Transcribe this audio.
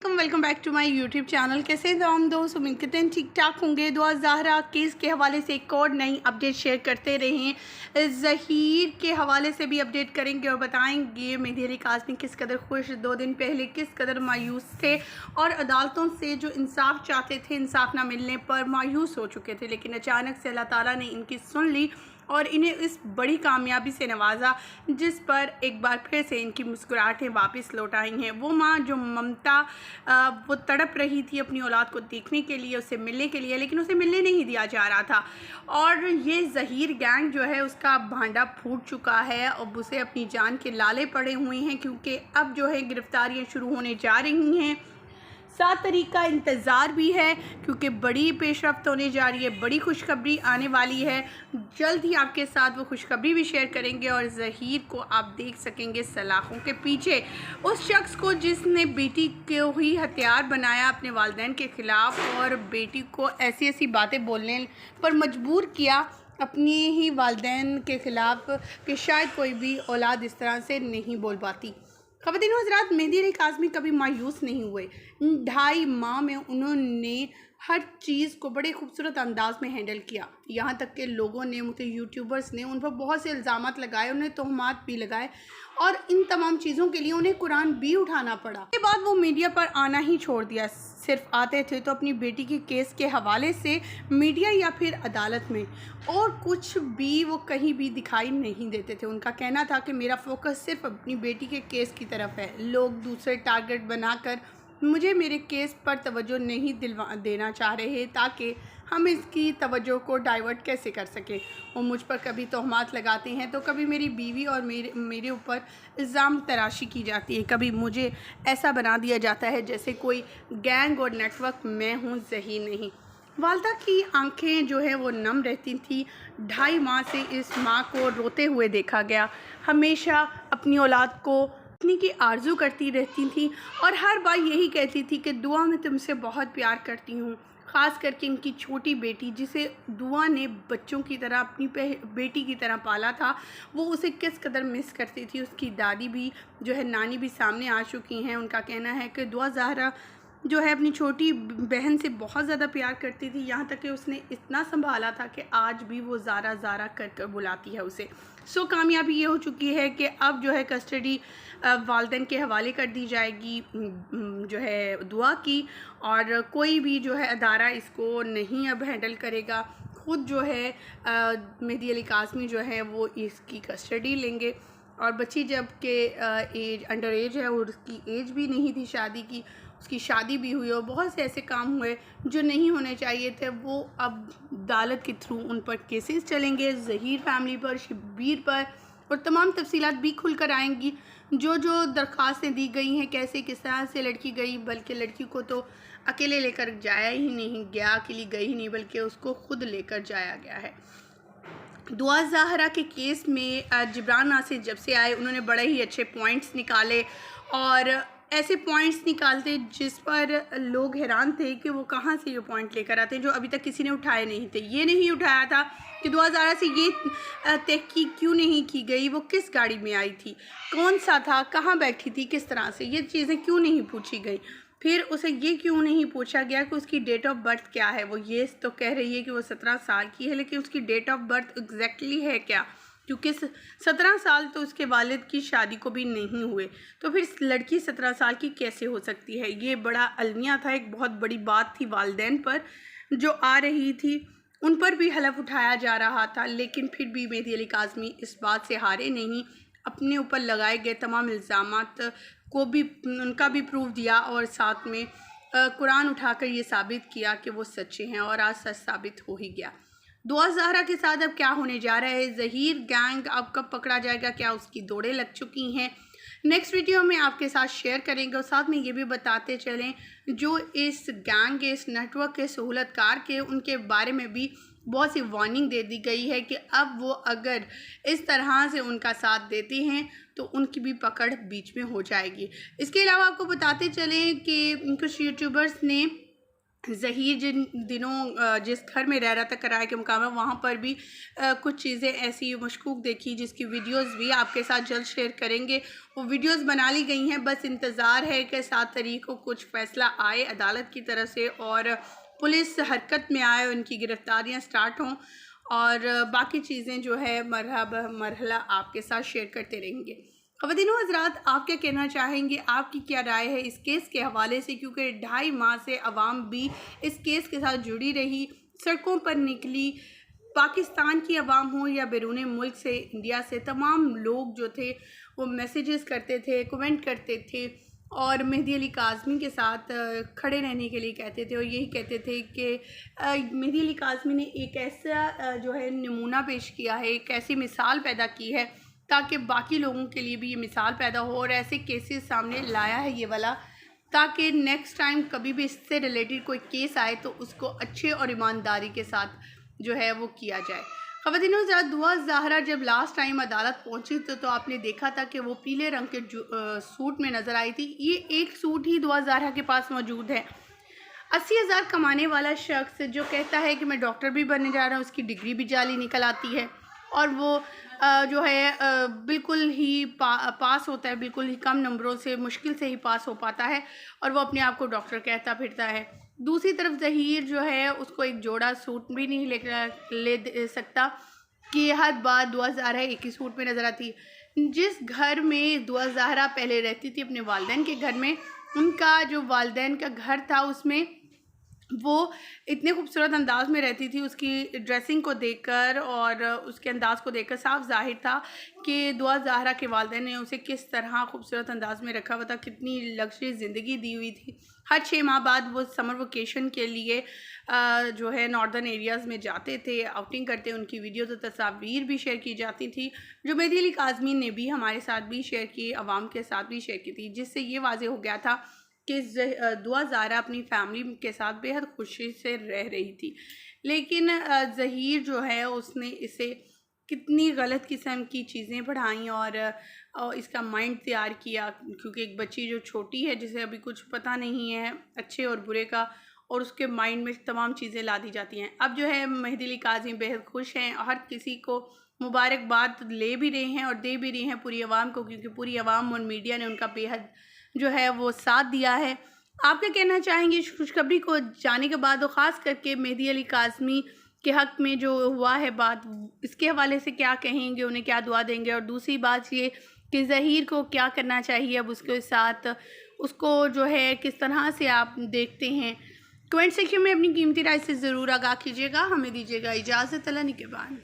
Welcome back to my YouTube channel. कैसे हैं हम दोस्त? उम्मीद करते हैं ठीक ठाक होंगे। दुआ ज़हरा केस के हवाले से एक और नई अपडेट शेयर करते रहे हैं। ज़हीर के हवाले से भी अपडेट करेंगे और बताएंगे मेहदी अली काज़मी किस कदर खुश, 2 दिन पहले किस कदर मायूस थे और अदालतों से जो इंसाफ चाहते थे, इंसाफ ना मिलने पर मायूस हो चुके थे, लेकिन अचानक से अल्लाह ताला ने इनकी सुन ली और इन्हें इस बड़ी कामयाबी से नवाजा, जिस पर एक बार फिर से इनकी मुस्कुराहटें वापस लौट आई हैं। वो माँ जो ममता वो तड़प रही थी अपनी औलाद को देखने के लिए, उससे मिलने के लिए, लेकिन उसे मिलने नहीं दिया जा रहा था। और ये ज़हीर गैंग जो है उसका भांडा फूट चुका है। अब उसे अपनी जान के लाले पड़े हुए हैं, क्योंकि अब जो है गिरफ्तारियाँ शुरू होने जा रही हैं। 7 तारीख का इंतज़ार भी है, क्योंकि बड़ी पेशरफ्त होने जा रही है, बड़ी खुशखबरी आने वाली है। जल्द ही आपके साथ वो खुशखबरी भी शेयर करेंगे और ज़हीर को आप देख सकेंगे सलाखों के पीछे, उस शख्स को जिसने बेटी को ही हथियार बनाया अपने वालिदैन के ख़िलाफ़ और बेटी को ऐसी ऐसी बातें बोलने पर मजबूर किया अपनी ही वालिदैन के ख़िलाफ़ कि शायद कोई भी औलाद इस तरह से नहीं बोल पाती। ख़वातीन व हज़रात, मेहदी अली काज़मी कभी मायूस नहीं हुए। 2.5 माह में उन्होंने हर चीज़ को बड़े खूबसूरत अंदाज में हैंडल किया। यहाँ तक कि लोगों ने, मुझे यूट्यूबर्स ने उन पर बहुत से इल्ज़ामात लगाए, उन्हें तोहमात भी लगाए और इन तमाम चीज़ों के लिए उन्हें कुरान भी उठाना पड़ा। उसके बाद वो मीडिया पर आना ही छोड़ दिया। सिर्फ आते थे तो अपनी बेटी के केस के हवाले से मीडिया या फिर अदालत में, और कुछ भी वो कहीं भी दिखाई नहीं देते थे। उनका कहना था कि मेरा फोकस सिर्फ अपनी बेटी के केस की तरफ है। लोग दूसरे टारगेट बनाकर मुझे मेरे केस पर तवज्जो नहीं देना चाह रहे, ताकि हम इसकी तवज्जो को डाइवर्ट कैसे कर सकें। वो मुझ पर कभी तोहमात लगाते हैं तो कभी मेरी बीवी और मेरे ऊपर इल्ज़ाम तराशी की जाती है। कभी मुझे ऐसा बना दिया जाता है जैसे कोई गैंग और नेटवर्क मैं हूँ, ज़हीर नहीं। वालदा की आंखें जो है वो नम रहती थी। 2.5 माह से इस माँ को रोते हुए देखा गया। हमेशा अपनी औलाद को अपनी की आरजू करती रहती थी और हर बार यही कहती थी कि दुआ मैं तुमसे बहुत प्यार करती हूँ। ख़ास करके इनकी छोटी बेटी, जिसे दुआ ने बच्चों की तरह, अपनी बेटी की तरह पाला था, वो उसे किस कदर मिस करती थी। उसकी दादी भी जो है, नानी भी सामने आ चुकी हैं। उनका कहना है कि दुआ ज़हरा जो है अपनी छोटी बहन से बहुत ज़्यादा प्यार करती थी, यहाँ तक कि उसने इतना संभाला था कि आज भी वो ज़ारा ज़ारा कर कर बुलाती है उसे। सो कामयाबी ये हो चुकी है कि अब जो है कस्टडी वालिदैन के हवाले कर दी जाएगी जो है दुआ की, और कोई भी जो है अदारा इसको नहीं अब हैंडल करेगा। खुद जो है मेहदी अली काज़मी जो है वो इसकी कस्टडी लेंगे। और बच्ची जब के एज अंडर एज है और उसकी एज भी नहीं थी शादी की, उसकी शादी भी हुई और बहुत से ऐसे काम हुए जो नहीं होने चाहिए थे, वो अब अदालत के थ्रू उन पर केसेस चलेंगे। ज़हीर फैमिली पर, शब्बीर पर, और तमाम तफसीलात भी खुल कर आएंगी। जो जो दरख्वास्तें दी गई हैं, कैसे किस तरह से लड़की गई, बल्कि लड़की को तो अकेले लेकर जाया ही नहीं गया, अकेली गई ही नहीं, बल्कि उसको खुद लेकर जाया गया है। दुआ ज़हरा के केस में जिब्रान नासिर जब से आए, उन्होंने बड़े ही अच्छे पॉइंट्स निकाले और ऐसे पॉइंट्स निकालते जिस पर लोग हैरान थे कि वो कहाँ से ये पॉइंट लेकर आते हैं जो अभी तक किसी ने उठाए नहीं थे। ये नहीं उठाया था कि दुआ ज़हरा से ये तहकीक क्यों नहीं की गई, वो किस गाड़ी में आई थी, कौन सा था, कहाँ बैठी थी, किस तरह से, ये चीज़ें क्यों नहीं पूछी गई। फिर उसे ये क्यों नहीं पूछा गया कि उसकी डेट ऑफ बर्थ क्या है। वो ये तो कह रही है कि वो 17 साल की है, लेकिन उसकी डेट ऑफ बर्थ एग्जैक्टली है क्या, क्योंकि 17 साल तो उसके वालिद की शादी को भी नहीं हुए, तो फिर लड़की 17 साल की कैसे हो सकती है। ये बड़ा अलमिया था, एक बहुत बड़ी बात थी वालिदैन पर जो आ रही थी, उन पर भी हलफ उठाया जा रहा था। लेकिन फिर भी मेहदी अली काज़मी इस बात से हारे नहीं, अपने ऊपर लगाए गए तमाम इल्ज़ामात को भी, उनका भी प्रूफ दिया और साथ में कुरान उठाकर ये साबित किया कि वो सच्चे हैं, और आज सच साबित हो ही गया। दुआ ज़हरा के साथ अब क्या होने जा रहा है, ज़हीर गैंग अब कब पकड़ा जाएगा, क्या उसकी दौड़ें लग चुकी हैं, नेक्स्ट वीडियो में आपके साथ शेयर करेंगे। और साथ में ये भी बताते चलें जो इस गैंग के, इस नेटवर्क के सहूलतकार के, उनके बारे में भी बहुत सी वार्निंग दे दी गई है कि अब वो अगर इस तरह से उनका साथ देते हैं तो उनकी भी पकड़ बीच में हो जाएगी। इसके अलावा आपको बताते चलें कि कुछ यूट्यूबर्स ने ज़हीर जिन दिनों जिस घर में रह रहा था किराए के मुकाम में, वहाँ पर भी कुछ चीज़ें ऐसी मशकूक देखी जिसकी वीडियोस भी आपके साथ जल्द शेयर करेंगे। वो वीडियोस बना ली गई हैं, बस इंतज़ार है कि 7 तारीख को कुछ फ़ैसला आए अदालत की तरफ से और पुलिस हरकत में आए, उनकी गिरफ़्तारियाँ स्टार्ट हों और बाकी चीज़ें जो है मरहला आपके साथ शेयर करते रहेंगे। ख़वातीन व हज़रात, आप क्या कहना चाहेंगे, आपकी क्या राय है इस केस के हवाले से, क्योंकि 2.5 माह से अवाम भी इस केस के साथ जुड़ी रही, सड़कों पर निकली। पाकिस्तान की अवाम हो या बैरून मुल्क से, इंडिया से, तमाम लोग जो थे वो मैसेजेस करते थे, कमेंट करते थे और मेहदी अली काज़मी के साथ खड़े रहने के लिए कहते थे और यही कहते थे कि मेहदी अली काज़मी ने एक ऐसा जो है नमूना पेश किया है, एक ऐसी मिसाल पैदा की है ताकि बाकी लोगों के लिए भी ये मिसाल पैदा हो और ऐसे केसेस सामने लाया है ये वाला, ताकि नेक्स्ट टाइम कभी भी इससे रिलेटेड कोई केस आए तो उसको अच्छे और ईमानदारी के साथ जो है वो किया जाए। ख़वातीन व हज़रात, दुआ ज़हरा जब लास्ट टाइम अदालत पहुंची तो आपने देखा था कि वो पीले रंग के सूट में नज़र आई थी। ये एक सूट ही दुआ ज़हरा के पास मौजूद है। 80,000 कमाने वाला शख्स जो कहता है कि मैं डॉक्टर भी बनने जा रहा हूँ, उसकी डिग्री भी जाली निकल आती है और वो जो है बिल्कुल ही पास होता है, बिल्कुल ही कम नंबरों से, मुश्किल से ही पास हो पाता है और वो अपने आप को डॉक्टर कहता फिरता है। दूसरी तरफ ज़हीर जो है उसको एक जोड़ा सूट भी नहीं ले सकता कि हर बार दुआ ज़हरा एक ही सूट में नज़र आती है। जिस घर में दुआ ज़हरा पहले रहती थी अपने वालिदैन के घर में, उनका जो वालिदैन का घर था उसमें वो इतने खूबसूरत अंदाज में रहती थी। उसकी ड्रेसिंग को देखकर और उसके अंदाज़ को देखकर साफ ज़ाहिर था कि दुआ ज़हरा के वालिदैन ने उसे किस तरह खूबसूरत अंदाज में रखा हुआ था, कितनी लग्जरी ज़िंदगी दी हुई थी। हर 6 माह बाद वो समर वेकेशन के लिए जो है नॉर्दर्न एरियाज़ में जाते थे, आउटिंग करते, उनकी वीडियो तो तस्वीर भी शेयर की जाती थी, जो मेहदी अली काज़मी ने भी हमारे साथ भी शेयर की, आवाम के साथ भी शेयर की थी, जिससे ये वाज़ेह हो गया था कि दुआ ज़हरा अपनी फैमिली के साथ बेहद खुशी से रह रही थी। लेकिन ज़हीर जो है उसने इसे कितनी गलत किस्म की चीज़ें पढ़ाई और इसका माइंड तैयार किया, क्योंकि एक बच्ची जो छोटी है जिसे अभी कुछ पता नहीं है अच्छे और बुरे का, और उसके माइंड में तमाम चीज़ें ला दी जाती हैं। अब जो है मेहदी अली काज़मी बेहद खुश हैं, हर किसी को मुबारकबाद ले भी रहे हैं और दे भी रहे हैं पूरी आवाम को, क्योंकि पूरी आवाम और मीडिया ने उनका बेहद जो है वो साथ दिया है। आप क्या कहना चाहेंगे इस खुशखबरी को जाने के बाद, और ख़ास करके मेहदी अली काज़मी के हक़ में जो हुआ है बात, इसके हवाले से क्या कहेंगे, उन्हें क्या दुआ देंगे? और दूसरी बात ये कि ज़हीर को क्या करना चाहिए अब उसके साथ, उसको जो है किस तरह से आप देखते हैं? कमेंट सेक्शन में अपनी कीमती राय से ज़रूर आगाह कीजिएगा। हमें दीजिएगा इजाज़त। अल्लाह निगहबान।